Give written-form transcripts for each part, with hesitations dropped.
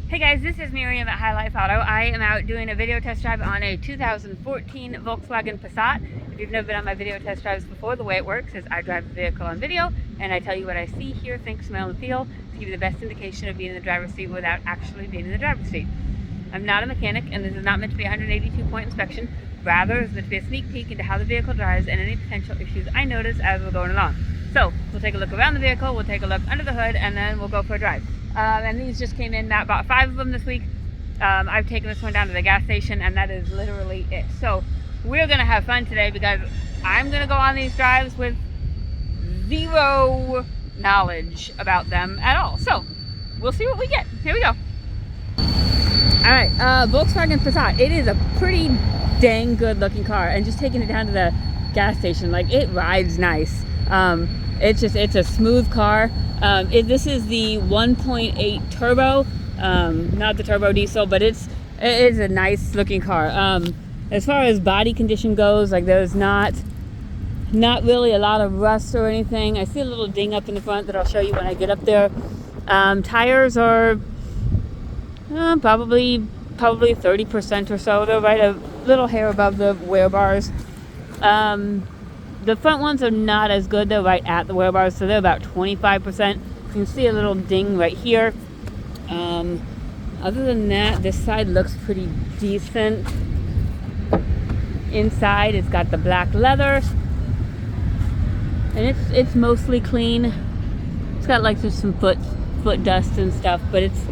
Hey guys, this is Miriam at High Life Auto. I am out doing a video test drive on a 2014 Volkswagen Passat. If you've never been on my video test drives before, the way it works is I drive the vehicle on video and I tell you what I see, hear, think, smell, and feel to give you the best indication of being in the driver's seat without actually being in the driver's seat. I'm not a mechanic and this is not meant to be a 182-point inspection. Rather, it's meant to be a sneak peek into how the vehicle drives and any potential issues I notice as we're going along. So, we'll take a look around the vehicle, we'll take a look under the hood, and then we'll go for a drive. And these just came in, Matt bought 5 of them this week. I've taken this one down to the gas station and that is literally it. So we're gonna have fun today because I'm gonna go on these drives with zero knowledge about them at all. So we'll see what we get. Here we go. All right, Volkswagen Passat. It is a pretty dang good looking car, and just taking it down to the gas station, like, it rides nice. It's a smooth car. This is the 1.8 turbo, not the turbo diesel, but it is a nice looking car. As far as body condition goes, like, there's not really a lot of rust or anything. I see a little ding up in the front that I'll show you when I get up there. Tires are probably 30% or so. They're right a little hair above the wear bars. The front ones are not as good. They're right at the wear bars, so they're about 25%. You can see a little ding right here. Other than that, this side looks pretty decent. Inside, it's got the black leather, and it's mostly clean. It's got like just some foot dust and stuff, but it's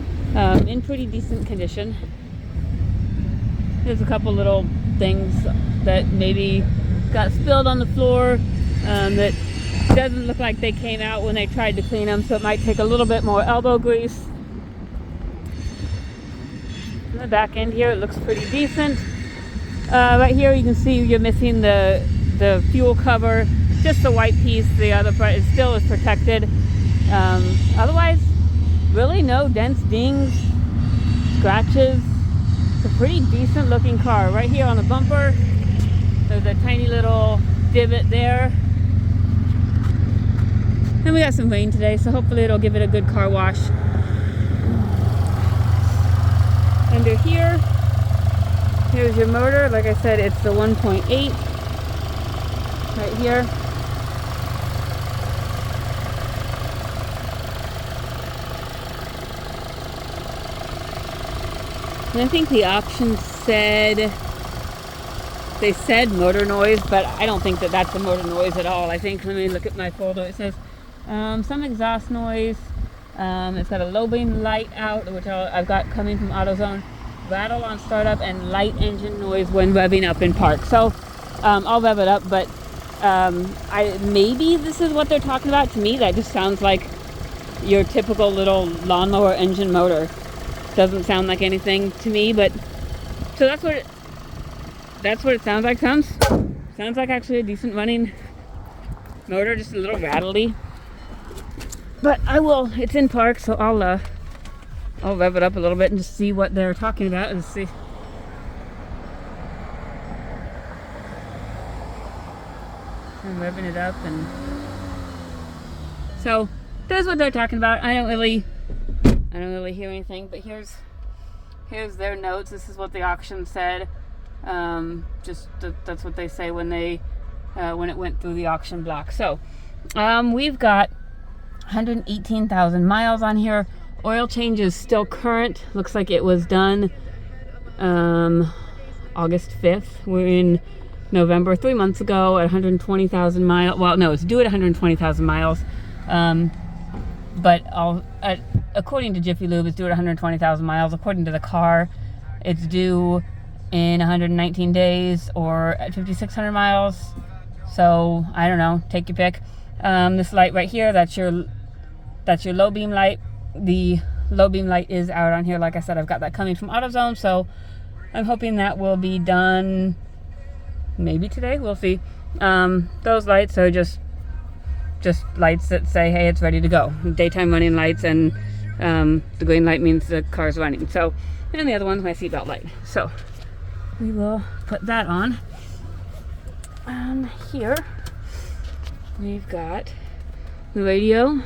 in pretty decent condition. There's a couple little things that maybe got spilled on the floor that doesn't look like they came out when they tried to clean them, so it might take a little bit more elbow grease. In the back end here, it looks pretty decent. Right here you can see you're missing the fuel cover, just the white piece. The other part still is protected. Otherwise, really no dents, dings, scratches. It's a pretty decent looking car. Right here on the bumper, there's a tiny little divot there. And we got some rain today, so hopefully it'll give it a good car wash. Under here, here's your motor. Like I said, it's the 1.8 right here. And I think the options said motor noise, but I don't think that that's a motor noise at all. I think, let me look at my folder, it says some exhaust noise. It's got a low beam light out, which I've got coming from AutoZone, rattle on startup, and light engine noise when revving up in park. So I'll rev it up, but maybe this is what they're talking about. To me, that just sounds like your typical little lawnmower engine motor. Doesn't sound like anything to me, but so that's what it sounds like. Sounds like actually a decent running motor, just a little rattly. But it's in park, so I'll rev it up a little bit and just see what they're talking about and see. I'm revving it up, and so that's what they're talking about. I don't really hear anything, but here's their notes. This is what the auction said. That's what they say when it went through the auction block. So we've got 118,000 miles on here. Oil change is still current. Looks like it was done August 5th. We're in November, 3 months ago, at 120,000 miles. Well, no, it's due at 120,000 miles. But according to Jiffy Lube, it's due at 120,000 miles. According to the car, it's due in 119 days or at 5,600 miles. So I don't know, take your pick. This light right here, that's your low beam light. The low beam light is out on here. Like I said, I've got that coming from AutoZone, so I'm hoping that will be done maybe today. We'll see. Those lights are just lights that say, hey, it's ready to go. Daytime running lights, and the green light means the car's running. So, and the other one's my seatbelt light. So we will put that on. Here we've got the radio,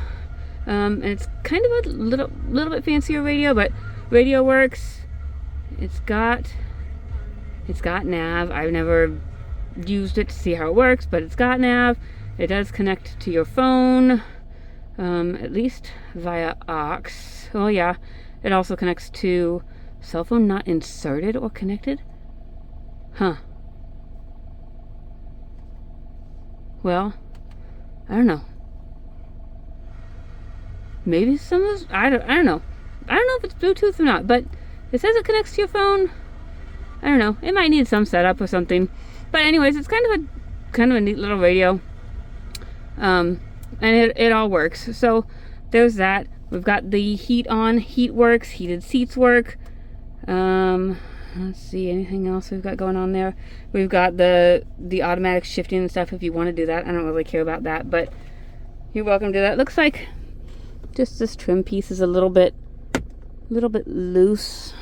and it's kind of a little bit fancier radio, but Radio works. It's got nav. I've never used it to see how it works, but it's got nav. It does connect to your phone, at least via aux. Oh yeah, it also connects to cell phone not inserted or connected. Huh. Well, I don't know. Maybe some of those, I don't know. I don't know if it's Bluetooth or not, but it says it connects to your phone. I don't know. It might need some setup or something. But anyways, it's kind of a neat little radio. And it all works. So there's that. We've got the heat on. Heat works. Heated seats work. Let's see, anything else we've got going on there? We've got the automatic shifting and stuff if you want to do that. I don't really care about that, but you're welcome to that. Looks like just this trim piece is a little bit loose,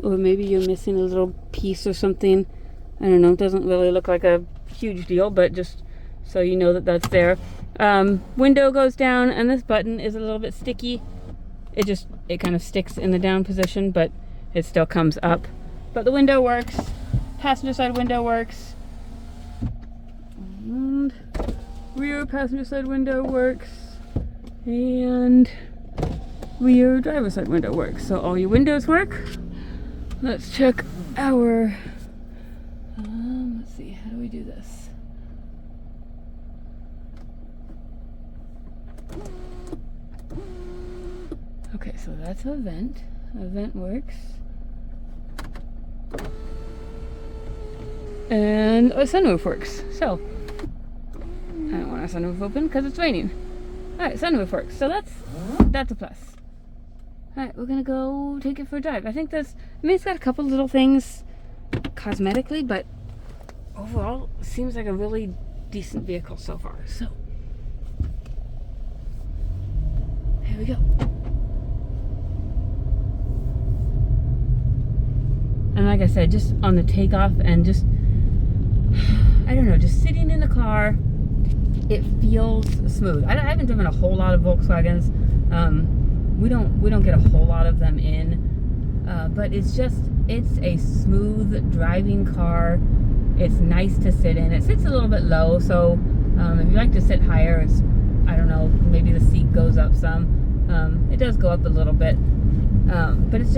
or maybe you're missing a little piece or something. I don't know. It doesn't really look like a huge deal, but just so you know that that's there. Window goes down, and this button is a little bit sticky. It kind of sticks in the down position, but it still comes up. But the window works. Passenger side window works. And rear passenger side window works. And rear driver's side window works. So all your windows work. Let's check our... let's see, how do we do this? Okay, so that's a vent. A vent works. And a sunroof works. So, I don't want a sunroof open because it's raining. Alright, sunroof works. So that's a plus. Alright, we're gonna go take it for a drive. I think it's got a couple little things cosmetically, but overall, it seems like a really decent vehicle so far. So, here we go. And like I said, just on the takeoff and just, I don't know, just sitting in the car, it feels smooth. I haven't driven a whole lot of Volkswagens. We don't get a whole lot of them in, but it's a smooth driving car. It's nice to sit in. It sits a little bit low, so if you like to sit higher, I don't know, maybe the seat goes up some. It does go up a little bit. But it's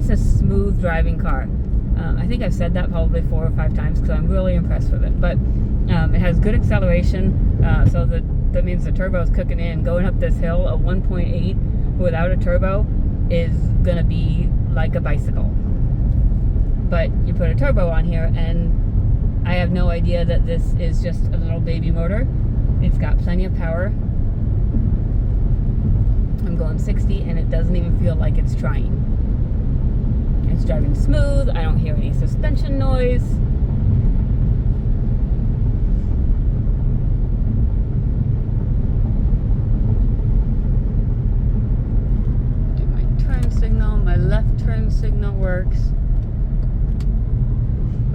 a smooth driving car. I think I've said that probably 4 or 5 times because I'm really impressed with it. But it has good acceleration, so that means the turbo is cooking in. Going up this hill, a 1.8 without a turbo is gonna be like a bicycle. But you put a turbo on here, and I have no idea that this is just a little baby motor. It's got plenty of power. I'm going 60 and it doesn't even feel like it's trying. It's driving smooth. I don't hear any suspension noise. Do my turn signal. My left turn signal works.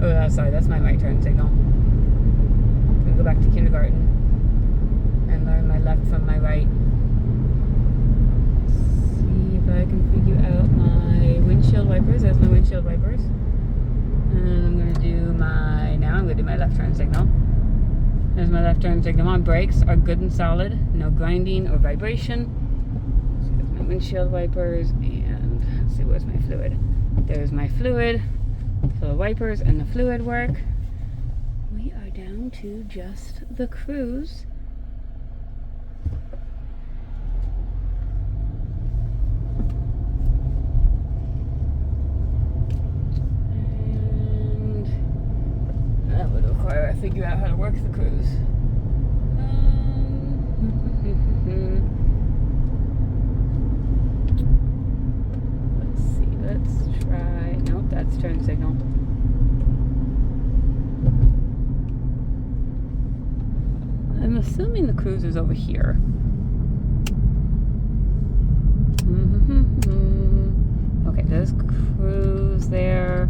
Oh, sorry, that's my right turn signal. I'm gonna go back to kindergarten and learn my left from my right. I can figure out my windshield wipers. There's my windshield wipers. And I'm going to do my left turn signal. There's my left turn signal. My brakes are good and solid. No grinding or vibration. So there's my windshield wipers. And let's see, where's my fluid? There's my fluid. So the wipers and the fluid work. We are down to just the cruise. I figure out how to work the cruise. Let's see, let's try. Nope, that's turn signal. I'm assuming the cruise is over here. Okay, there's cruise there.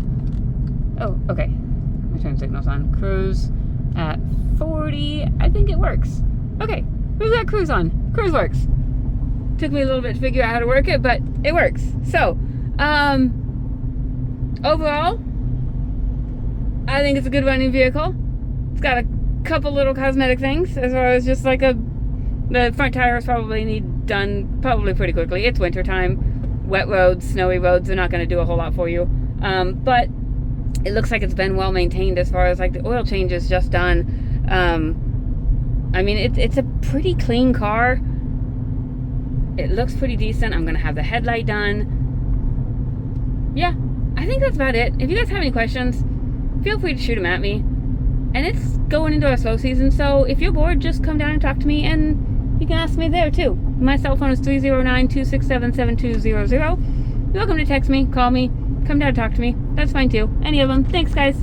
Oh, okay. My turn signal's on. Cruise at 40. I think it works. Okay, we've got cruise on. Cruise works. Took me a little bit to figure out how to work it, but it works. So, overall, I think it's a good running vehicle. It's got a couple little cosmetic things, as far as just like the front tires probably need done probably pretty quickly. It's winter time, wet roads, snowy roads, they're not going to do a whole lot for you. But it looks like it's been well maintained as far as like the oil change is just done. I mean, it's a pretty clean car. It looks pretty decent. I'm going to have the headlight done. Yeah, I think that's about it. If you guys have any questions, feel free to shoot them at me. And it's going into our slow season, so if you're bored, just come down and talk to me, and you can ask me there too. My cell phone is 309-267-7200. You're welcome to text me, call me, come down and talk to me. That's fine too. Any of them. Thanks, guys.